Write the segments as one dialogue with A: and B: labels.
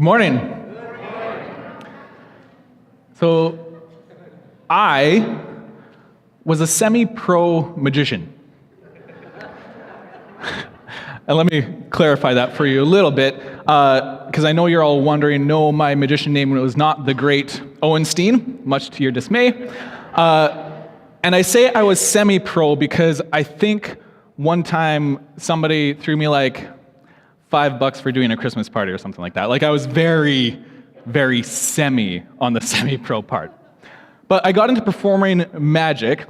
A: Good morning. So, I was a semi-pro magician. And let me clarify that for you a little bit, because I know you're all wondering, no, my magician name was not the great Owen, much to your dismay. And I say I was semi-pro because I think one time somebody threw me like $5 for doing a Christmas party or something like that. Like I was very, very semi on the semi-pro part. But I got into performing magic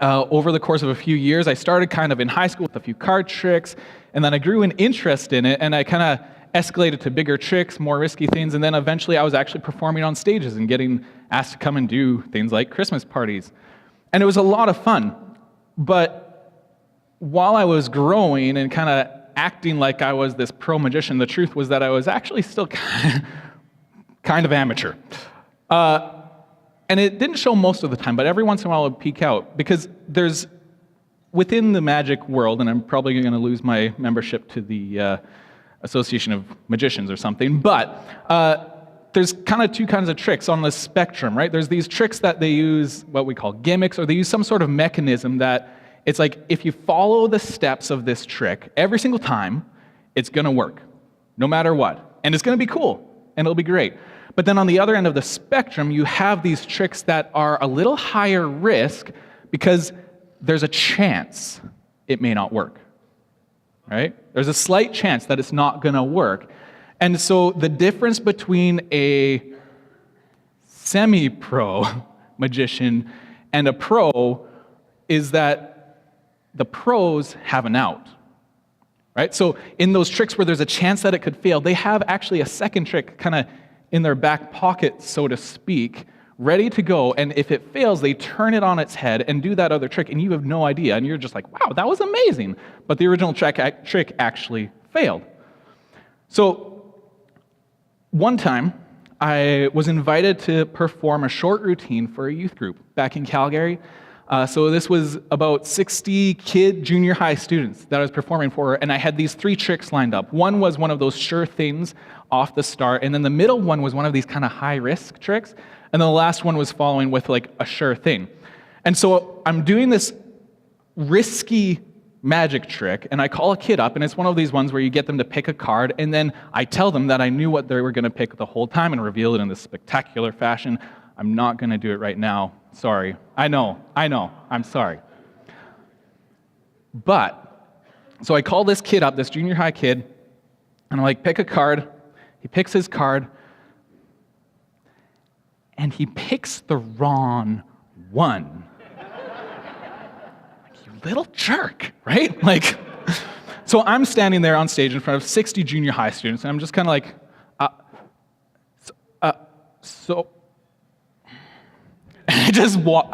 A: over the course of a few years. I started kind of in high school with a few card tricks, and then I grew an interest in it, and I kind of escalated to bigger tricks, more risky things, and then eventually I was actually performing on stages and getting asked to come and do things like Christmas parties. And it was a lot of fun. But while I was growing and kind of acting like I was this pro magician, the truth was that I was actually still kind of amateur. And it didn't show most of the time, but every once in a while it would peek out, because there's, within the magic world, and I'm probably going to lose my membership to the Association of Magicians or something, but there's kind of two kinds of tricks on the spectrum, right? There's these tricks that they use, what we call gimmicks, or they use some sort of mechanism that it's like, if you follow the steps of this trick every single time, it's going to work, no matter what. And it's going to be cool, and it'll be great. But then on the other end of the spectrum, you have these tricks that are a little higher risk because there's a chance it may not work, right? There's a slight chance that it's not going to work. And so the difference between a semi-pro magician and a pro is that the pros have an out, right? So in those tricks where there's a chance that it could fail, they have actually a second trick kind of in their back pocket, so to speak, ready to go, and if it fails, they turn it on its head and do that other trick, and you have no idea, and you're just like, wow, that was amazing, but the original trick actually failed. So one time, I was invited to perform a short routine for a youth group back in Calgary. So this was about 60 junior high students that I was performing for, and I had these 3 tricks lined up. One was one of those sure things off the start, and then the middle one was one of these kind of high-risk tricks, and then the last one was following with like a sure thing. And so I'm doing this risky magic trick, and I call a kid up, and it's one of these ones where you get them to pick a card, and then I tell them that I knew what they were going to pick the whole time and reveal it in this spectacular fashion. I'm not going to do it right now. Sorry. I know. I'm sorry. But, so I call this kid up, this junior high kid, and I'm like, pick a card. He picks his card, and he picks the wrong one. Like, you little jerk, right? Like, so I'm standing there on stage in front of 60 junior high students, and I'm just kind of like, I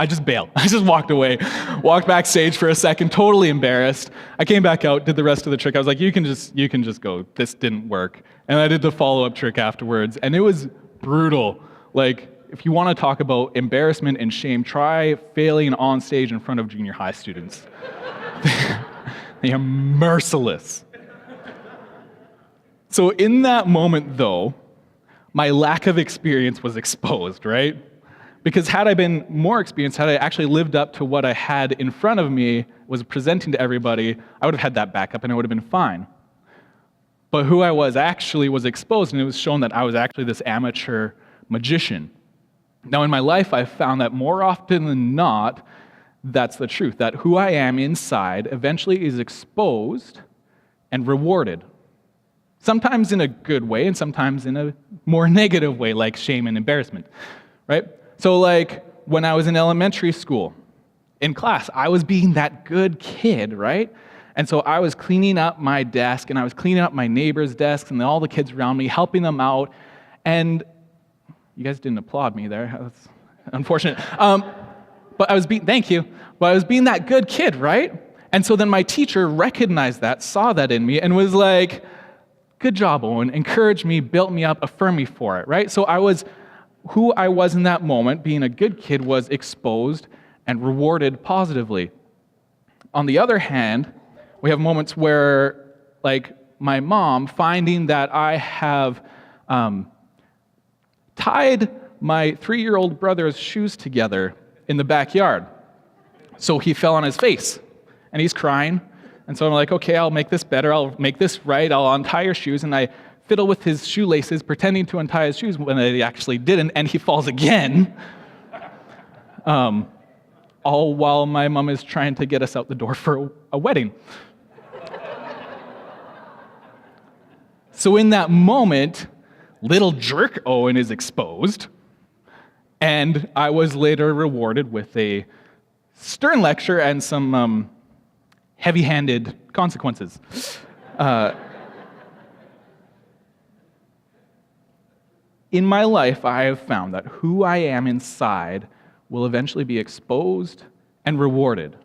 A: just bailed. I just walked away, walked backstage for a second, totally embarrassed. I came back out, did the rest of the trick. I was like, you can just go. This didn't work. And I did the follow-up trick afterwards, and it was brutal. Like, if you want to talk about embarrassment and shame, try failing on stage in front of junior high students. They are merciless. So in that moment, though, my lack of experience was exposed, right? Because had I been more experienced, had I actually lived up to what I had in front of me, was presenting to everybody, I would have had that backup and it would have been fine. But who I was actually was exposed, and it was shown that I was actually this amateur magician. Now in my life, I've found that more often than not, that's the truth, that who I am inside eventually is exposed and rewarded. Sometimes in a good way, and sometimes in a more negative way, like shame and embarrassment, right? So like when I was in elementary school, in class, I was being that good kid, right? And so I was cleaning up my desk, and I was cleaning up my neighbors' desks, and all the kids around me, helping them out. And you guys didn't applaud me there. That's unfortunate. But I was being, thank you. But I was being that good kid, right? And so then my teacher recognized that, saw that in me, and was like, good job, Owen, encouraged me, built me up, affirmed me for it, right? So who I was in that moment, being a good kid, was exposed and rewarded positively. On the other hand, we have moments where, like my mom, finding that I have tied my 3-year-old brother's shoes together in the backyard. So he fell on his face, and he's crying. And so I'm like, okay, I'll make this better. I'll make this right. I'll untie your shoes. And I fiddle with his shoelaces, pretending to untie his shoes when I actually didn't, and he falls again. All while my mom is trying to get us out the door for a wedding. So in that moment, little jerk Owen is exposed, and I was later rewarded with a stern lecture and some heavy-handed consequences. In my life, I have found that who I am inside will eventually be exposed and rewarded.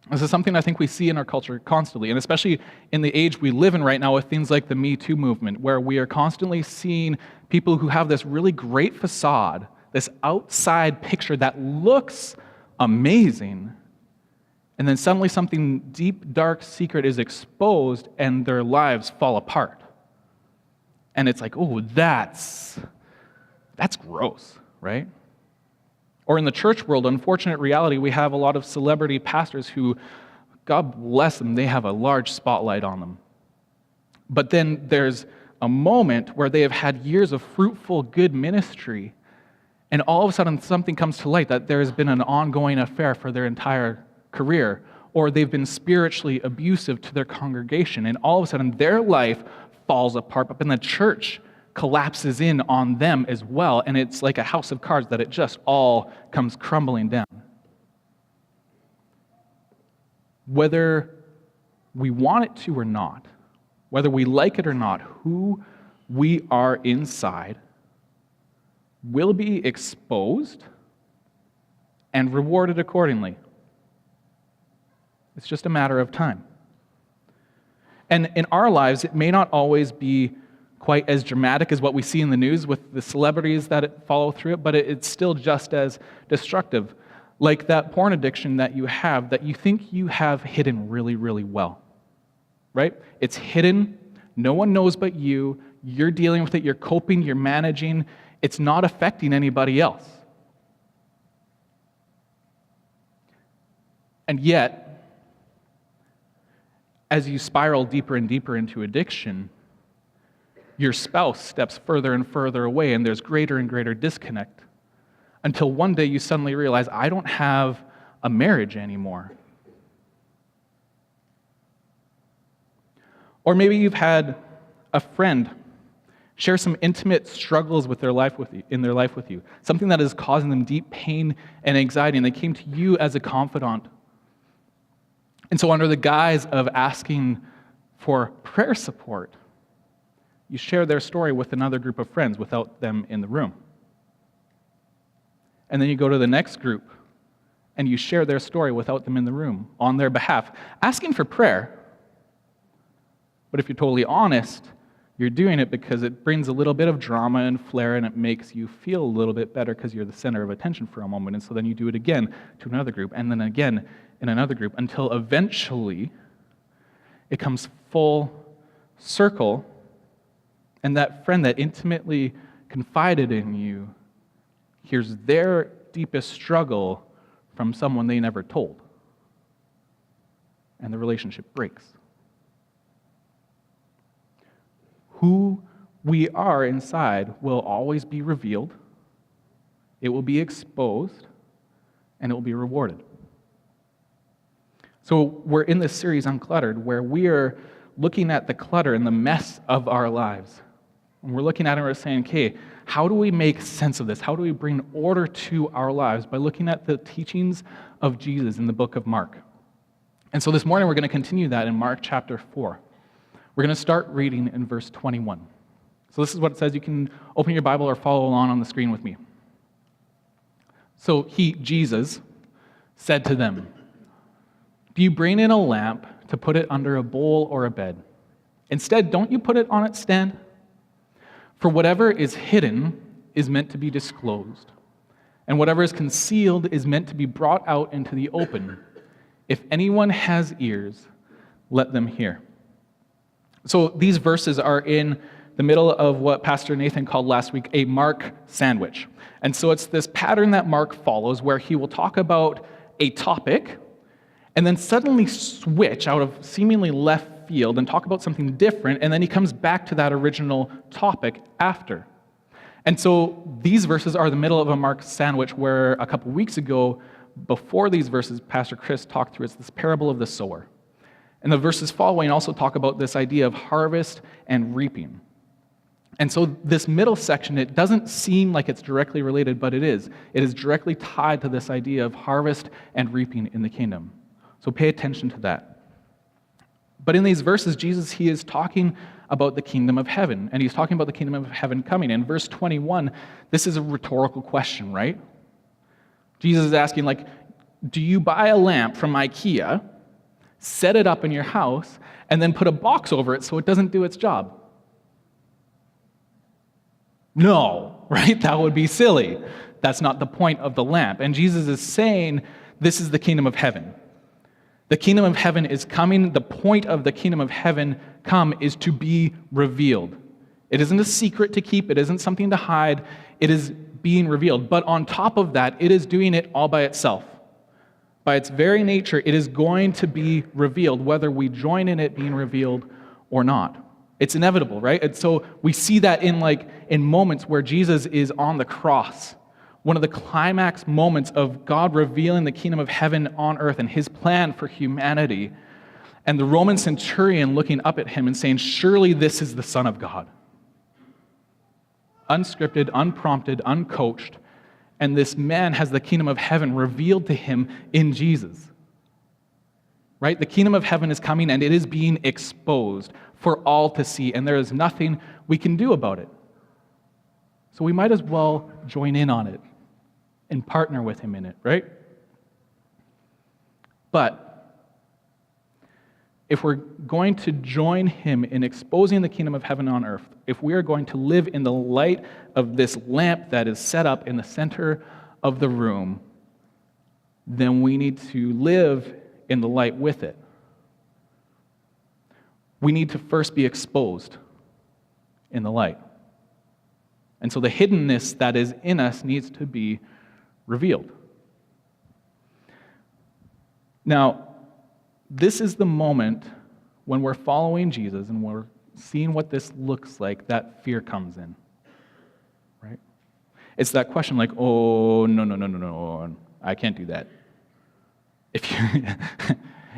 A: This is something I think we see in our culture constantly, and especially in the age we live in right now with things like the Me Too movement, where we are constantly seeing people who have this really great facade, this outside picture that looks amazing, and then suddenly something deep, dark, secret is exposed, and their lives fall apart. And it's like, oh, that's gross, right? Or in the church world, unfortunate reality, we have a lot of celebrity pastors who, God bless them, they have a large spotlight on them. But then there's a moment where they have had years of fruitful, good ministry, and all of a sudden something comes to light that there has been an ongoing affair for their entire career, or they've been spiritually abusive to their congregation, and all of a sudden their life falls apart, but then the church collapses in on them as well, and it's like a house of cards that it just all comes crumbling down. Whether we want it to or not, whether we like it or not, who we are inside will be exposed and rewarded accordingly. It's just a matter of time. And in our lives, it may not always be quite as dramatic as what we see in the news with the celebrities that follow through it, but it's still just as destructive. Like that porn addiction that you have, that you think you have hidden really, really well, right? It's hidden, no one knows but you, you're dealing with it, you're coping, you're managing, it's not affecting anybody else. And yet, as you spiral deeper and deeper into addiction, your spouse steps further and further away, and there's greater and greater disconnect, until one day you suddenly realize, I don't have a marriage anymore. Or maybe you've had a friend share some intimate struggles with their life with you, in their life with you, something that is causing them deep pain and anxiety, and they came to you as a confidant. And so under the guise of asking for prayer support, you share their story with another group of friends without them in the room. And then you go to the next group, and you share their story without them in the room, on their behalf, asking for prayer. But if you're totally honest, you're doing it because it brings a little bit of drama and flair, and it makes you feel a little bit better because you're the center of attention for a moment. And so then you do it again to another group, and then again in another group, until eventually it comes full circle, and that friend that intimately confided in you hears their deepest struggle from someone they never told. And the relationship breaks. Who we are inside will always be revealed, it will be exposed, and it will be rewarded. So we're in this series, Uncluttered, where we are looking at the clutter and the mess of our lives. And we're looking at it and we're saying, okay, how do we make sense of this? How do we bring order to our lives? By looking at the teachings of Jesus in the book of Mark. And so this morning we're going to continue that in Mark chapter 4. We're going to start reading in verse 21. So this is what it says. You can open your Bible or follow along on the screen with me. So Jesus, said to them, "Do you bring in a lamp to put it under a bowl or a bed? Instead, don't you put it on its stand? For whatever is hidden is meant to be disclosed, and whatever is concealed is meant to be brought out into the open. If anyone has ears, let them hear." So these verses are in the middle of what Pastor Nathan called last week a Mark sandwich. And so it's this pattern that Mark follows where he will talk about a topic and then suddenly switch out of seemingly left field and talk about something different, and then he comes back to that original topic after. And so these verses are the middle of a Mark sandwich where a couple weeks ago, before these verses, Pastor Chris talked through this parable of the sower. And the verses following also talk about this idea of harvest and reaping. And so this middle section, it doesn't seem like it's directly related, but it is. It is directly tied to this idea of harvest and reaping in the kingdom. So pay attention to that. But in these verses, Jesus, he is talking about the kingdom of heaven, and he's talking about the kingdom of heaven coming. In verse 21, this is a rhetorical question, right? Jesus is asking, like, do you buy a lamp from IKEA, set it up in your house, and then put a box over it so it doesn't do its job? No, right? That would be silly. That's not the point of the lamp. And Jesus is saying, this is the kingdom of heaven. The kingdom of heaven is coming. The point of the kingdom of heaven come is to be revealed. It isn't a secret to keep. It isn't something to hide. It is being revealed. But on top of that, it is doing it all by itself. By its very nature, it is going to be revealed, whether we join in it being revealed or not. It's inevitable, right? And so we see that in moments where Jesus is on the cross. One of the climax moments of God revealing the kingdom of heaven on earth and his plan for humanity, and the Roman centurion looking up at him and saying, surely this is the Son of God. Unscripted, unprompted, uncoached, and this man has the kingdom of heaven revealed to him in Jesus. Right? The kingdom of heaven is coming and it is being exposed for all to see, and there is nothing we can do about it. So we might as well join in on it and partner with him in it, right? But if we're going to join him in exposing the kingdom of heaven on earth, if we are going to live in the light of this lamp that is set up in the center of the room, then we need to live in the light with it. We need to first be exposed in the light. And so the hiddenness that is in us needs to be revealed. Now, this is the moment when we're following Jesus and we're seeing what this looks like, that fear comes in, right? It's that question like, oh, no, I can't do that.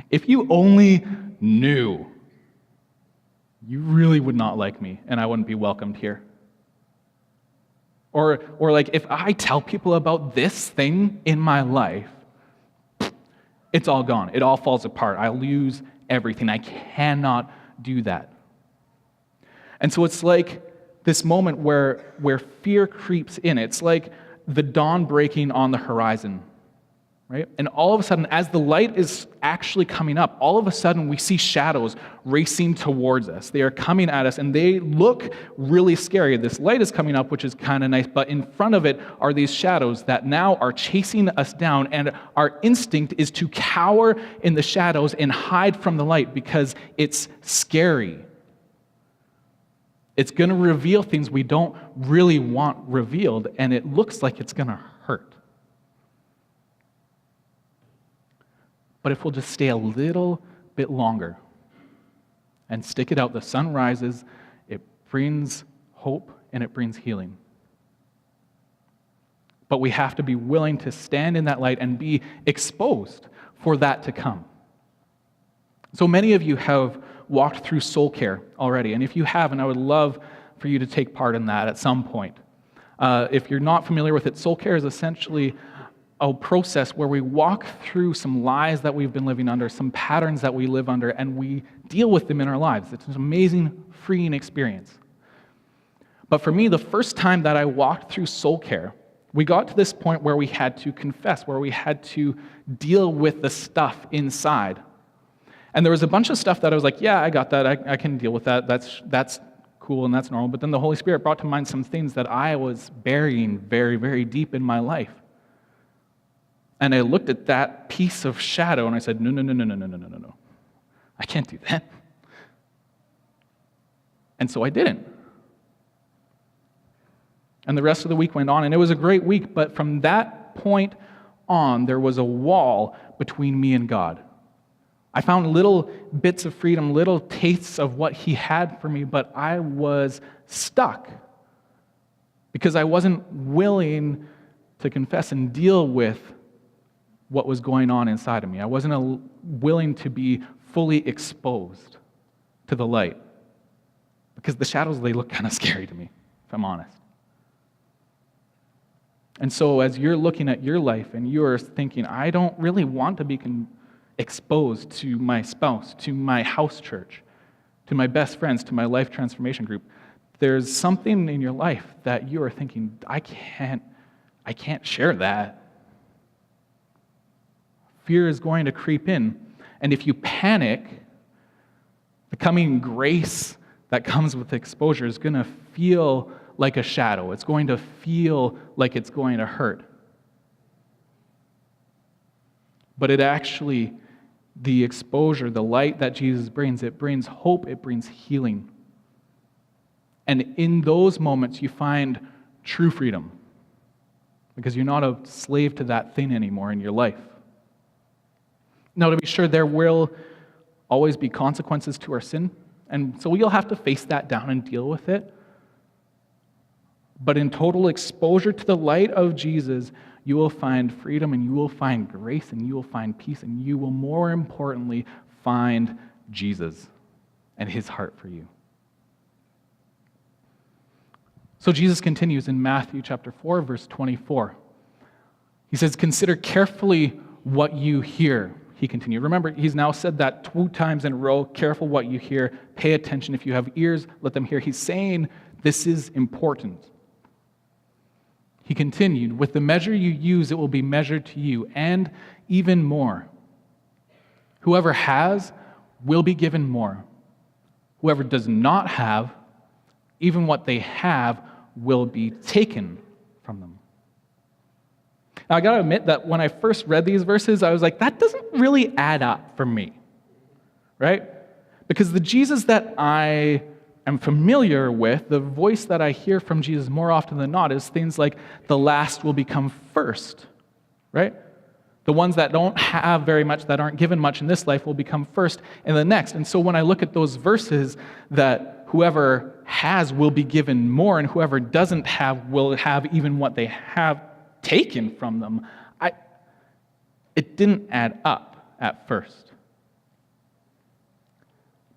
A: If you only knew, you really would not like me and I wouldn't be welcomed here. Or like, if I tell people about this thing in my life, it's all gone. It all falls apart. I lose everything. I cannot do that. And so it's like this moment where fear creeps in. It's like the dawn breaking on the horizon, right? And all of a sudden, as the light is actually coming up, all of a sudden we see shadows racing towards us. They are coming at us, and they look really scary. This light is coming up, which is kind of nice, but in front of it are these shadows that now are chasing us down, and our instinct is to cower in the shadows and hide from the light because it's scary. It's going to reveal things we don't really want revealed, and it looks like it's going to hurt. But if we'll just stay a little bit longer and stick it out, the sun rises, it brings hope and it brings healing. But we have to be willing to stand in that light and be exposed for that to come. So many of you have walked through soul care already, and if you haven't, I would love for you to take part in that at some point. If you're not familiar with it, soul care is essentially a process where we walk through some lies that we've been living under, some patterns that we live under, and we deal with them in our lives. It's an amazing, freeing experience. But for me, the first time that I walked through soul care, we got to this point where we had to confess, where we had to deal with the stuff inside. And there was a bunch of stuff that I was like, yeah, I got that, I can deal with that, that's cool and that's normal. But then the Holy Spirit brought to mind some things that I was burying very, very deep in my life. And I looked at that piece of shadow and I said, no. I can't do that. And so I didn't. And the rest of the week went on, and it was a great week, but from that point on, there was a wall between me and God. I found little bits of freedom, little tastes of what He had for me, but I was stuck because I wasn't willing to confess and deal with what was going on inside of me. I wasn't willing to be fully exposed to the light because the shadows, they look kind of scary to me, if I'm honest. And so as you're looking at your life and you're thinking, I don't really want to be exposed to my spouse, to my house church, to my best friends, to my life transformation group, there's something in your life that you are thinking, I can't share that. Fear is going to creep in. And if you panic, the coming grace that comes with exposure is going to feel like a shadow. It's going to feel like it's going to hurt. But it actually, the exposure, the light that Jesus brings, it brings hope, it brings healing. And in those moments, you find true freedom because you're not a slave to that thing anymore in your life. Now, to be sure, there will always be consequences to our sin, and so you'll have to face that down and deal with it. But in total exposure to the light of Jesus, you will find freedom and you will find grace and you will find peace and you will, more importantly, find Jesus and His heart for you. So Jesus continues in Matthew chapter 4, verse 24. He says, "Consider carefully what you hear." He continued. Remember, he's now said that 2 times in a row. Careful what you hear. Pay attention. If you have ears, let them hear. He's saying this is important. He continued, "With the measure you use, it will be measured to you, and even more. Whoever has will be given more. Whoever does not have, even what they have will be taken from them." Now, I got to admit that when I first read these verses, I was like, that doesn't really add up for me, right? Because the Jesus that I am familiar with, the voice that I hear from Jesus more often than not is things like, the last will become first, right? The ones that don't have very much, that aren't given much in this life, will become first in the next. And so when I look at those verses that whoever has will be given more, and whoever doesn't have will have even what they have taken from them, it didn't add up at first.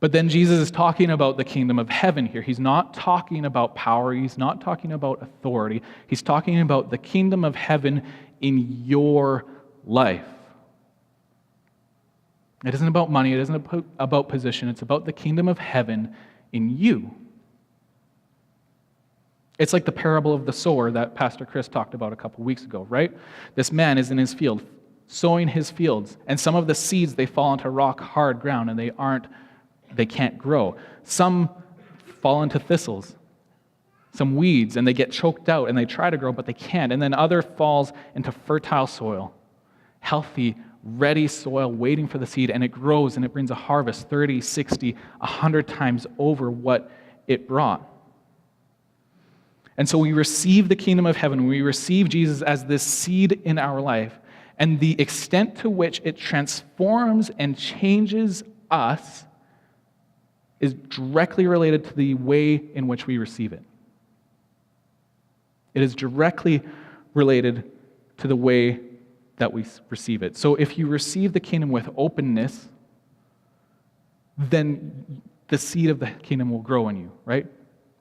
A: But then Jesus is talking about the kingdom of heaven here. He's not talking about power. He's not talking about authority. He's talking about the kingdom of heaven in your life. It isn't about money. It isn't about position. It's about the kingdom of heaven in you. It's like the parable of the sower that Pastor Chris talked about a couple weeks ago, right? This man is in his field, sowing his fields, and some of the seeds, they fall into rock hard ground and they can't grow. Some fall into thistles, some weeds, and they get choked out and they try to grow, but they can't. And then other falls into fertile soil, healthy, ready soil waiting for the seed, and it grows and it brings a harvest 30, 60, 100 times over what it brought. And so we receive the kingdom of heaven. We receive Jesus as this seed in our life. And the extent to which it transforms and changes us is directly related to the way in which we receive it. It is directly related to the way that we receive it. So if you receive the kingdom with openness, then the seed of the kingdom will grow in you, right?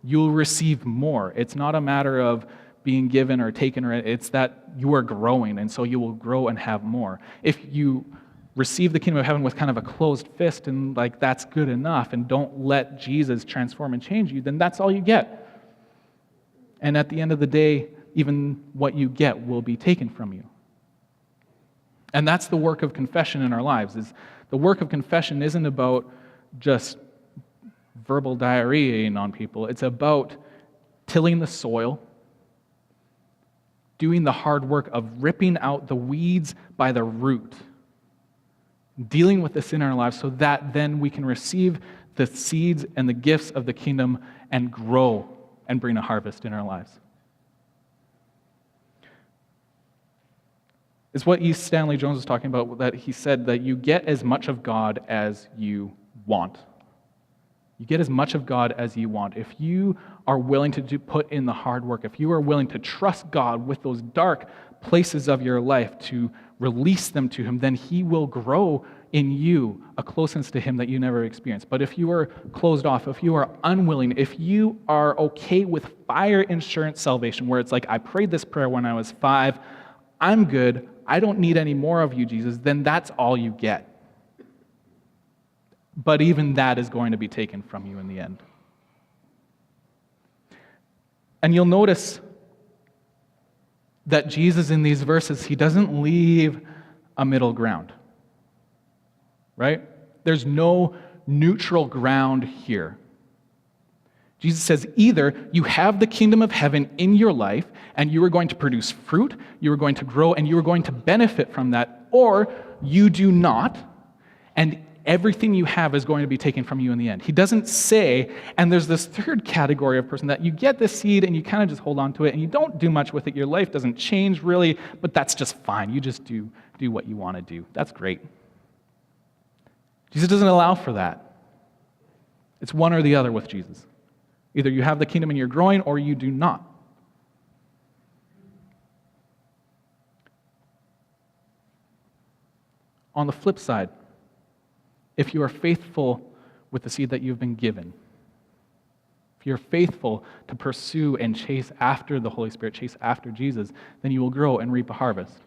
A: You'll receive more. It's not a matter of being given or taken, or it's that you are growing, and so you will grow and have more. If you receive the kingdom of heaven with kind of a closed fist and like that's good enough and don't let Jesus transform and change you, then that's all you get. And at the end of the day, even what you get will be taken from you. And that's the work of confession in our lives. Is the work of confession isn't about just verbal diarrheaing on people. It's about tilling the soil, doing the hard work of ripping out the weeds by the root, dealing with the sin in our lives so that then we can receive the seeds and the gifts of the kingdom and grow and bring a harvest in our lives. It's what East Stanley Jones was talking about, that he said that you get as much of God as you want. You get as much of God as you want. If you are willing to put in the hard work, if you are willing to trust God with those dark places of your life, to release them to Him, then He will grow in you a closeness to Him that you never experienced. But if you are closed off, if you are unwilling, if you are okay with fire insurance salvation, where it's like, I prayed this prayer when I was 5, I'm good, I don't need any more of you, Jesus, then that's all you get. But even that is going to be taken from you in the end. And you'll notice that Jesus in these verses, He doesn't leave a middle ground. Right? There's no neutral ground here. Jesus says either you have the kingdom of heaven in your life and you are going to produce fruit, you are going to grow, and you are going to benefit from that, or you do not, and everything you have is going to be taken from you in the end. He doesn't say, and there's this third category of person that you get the seed and you kind of just hold on to it and you don't do much with it. Your life doesn't change really, but that's just fine. You just do what you want to do. That's great. Jesus doesn't allow for that. It's one or the other with Jesus. Either you have the kingdom and you're growing, or you do not. On the flip side, if you are faithful with the seed that you've been given, if you're faithful to pursue and chase after the Holy Spirit, chase after Jesus, then you will grow and reap a harvest.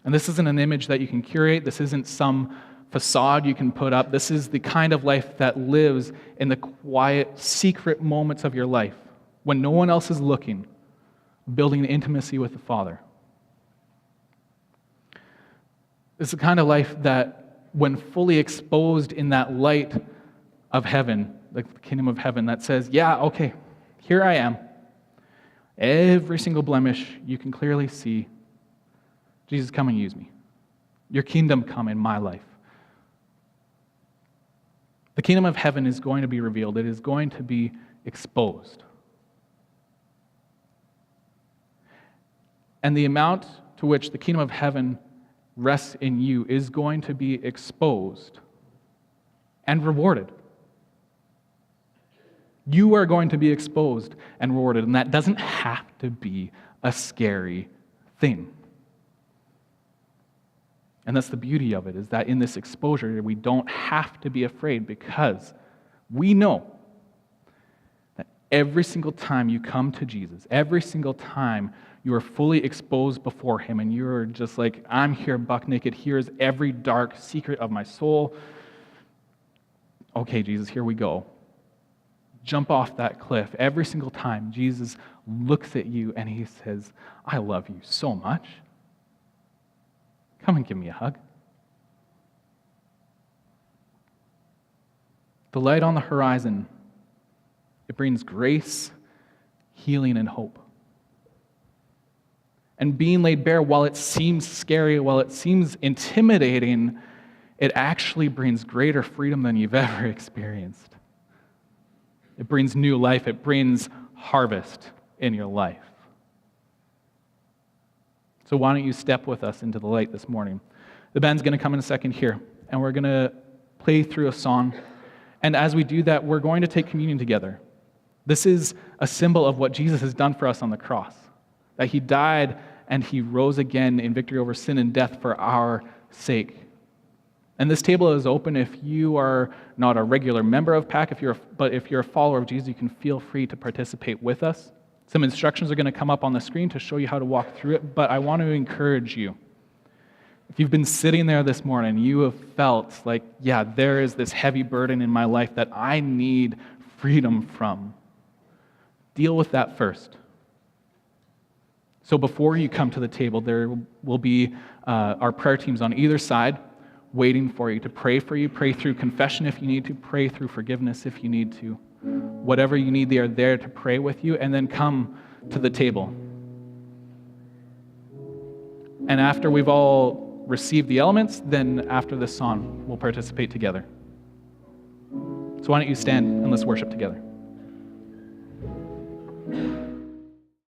A: And this isn't an image that you can curate. This isn't some facade you can put up. This is the kind of life that lives in the quiet, secret moments of your life when no one else is looking, building intimacy with the Father. It's the kind of life that, when fully exposed in that light of heaven, the kingdom of heaven, that says, yeah, okay, here I am. Every single blemish you can clearly see. Jesus, come and use me. Your kingdom come in my life. The kingdom of heaven is going to be revealed. It is going to be exposed. And the amount to which the kingdom of heaven rests in you is going to be exposed and rewarded. You are going to be exposed and rewarded, and that doesn't have to be a scary thing. And that's the beauty of it, is that in this exposure, we don't have to be afraid, because we know that every single time you come to Jesus, every single time you are fully exposed before Him, and you're just like, I'm here buck naked, here's every dark secret of my soul. Okay, Jesus, here we go. Jump off that cliff. Every single time, Jesus looks at you and He says, I love you so much. Come and give me a hug. The light on the horizon, it brings grace, healing, and hope. And being laid bare, while it seems scary, while it seems intimidating, it actually brings greater freedom than you've ever experienced. It brings new life. It brings harvest in your life. So why don't you step with us into the light this morning? The band's going to come in a second here, and we're going to play through a song. And as we do that, we're going to take communion together. This is a symbol of what Jesus has done for us on the cross, that He died and He rose again in victory over sin and death for our sake. And this table is open if you are not a regular member of PAC, but if you're a follower of Jesus, you can feel free to participate with us. Some instructions are going to come up on the screen to show you how to walk through it, but I want to encourage you. If you've been sitting there this morning, you have felt like, yeah, there is this heavy burden in my life that I need freedom from. Deal with that first. So before you come to the table, there will be our prayer teams on either side waiting for you, to pray for you, pray through confession if you need to, pray through forgiveness if you need to. Whatever you need, they are there to pray with you, and then come to the table. And after we've all received the elements, then after this song, we'll participate together. So why don't you stand and let's worship together.